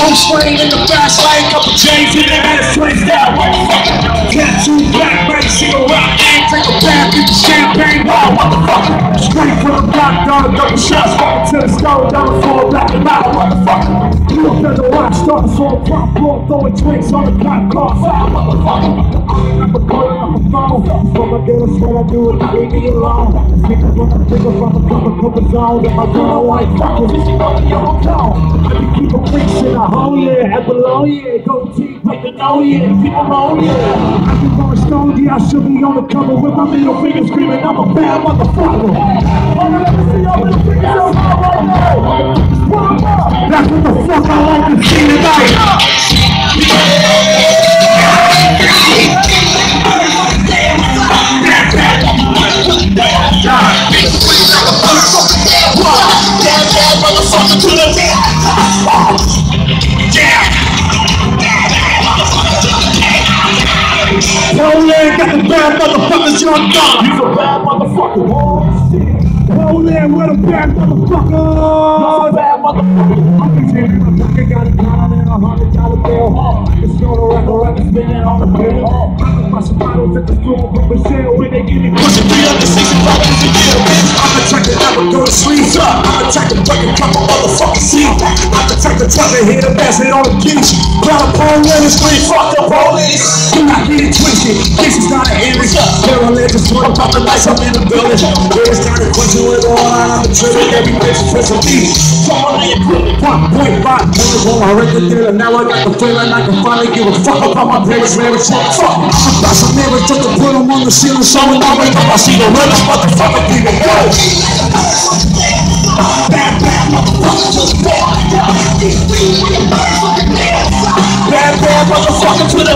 Swing in the fast lane, couple chains in there and it swings that way. Tattoo, black base, single rock, aim, take a bath, get the champagne, wow, motherfucker. Straight from the block, dog, double shots, walking to the skull, down the floor, black and out, motherfucker. You up at the watch, starting for a pop, floor, throwing drinks on the clock, car, foul, motherfucker. I'm a calling up a phone, for my girls, what I do is leave me alone. Niggas wanna pick up from a couple zones, and my girl white fucking, she fucking your tone. I be keeping freaks in a hole. Yeah, and below, yeah, go deep, like the know, yeah, keep them on, yeah. I be going stone, yeah, I should be on the cover with my middle finger screaming, I'm a bad motherfucker. Let me see your middle finger so hard right now. That's what the fuck I like to see tonight. Motherfucker to the oh yeah, got the bad motherfuckers, you're done. He's a bad motherfucker. Oh yeah, we're the bad motherfuckers. You're a bad motherfucker. I'm just hitting my pocket, got a gun and $100 bill. It's going to record, spinning on the bill. I'm the busting bottles at the store, but Michelle, when they give me pushing $365 a year, bitch. I'm the type that never go to sleep. I'm the type to break a couple motherfucking seats. I'm the type to truck and hit a basket on the beach. Got a pole in the street, fuck the police. Do not get it twisted, this is not an image. Parallel just put up the lights, I'm in the village. Yeah, it's not a question with all I'm a trigger, every bitch is for me. Someone ain't equipped, 1.5 minutes on my record dealer. Now I got the feeling I can finally give a fuck about my parents' marriage. Fuck, I'm about some marriage just to put them on the ceiling. So when I wake up, I see the realest motherfucker people. Bad motherfucker to the bad motherfucker to the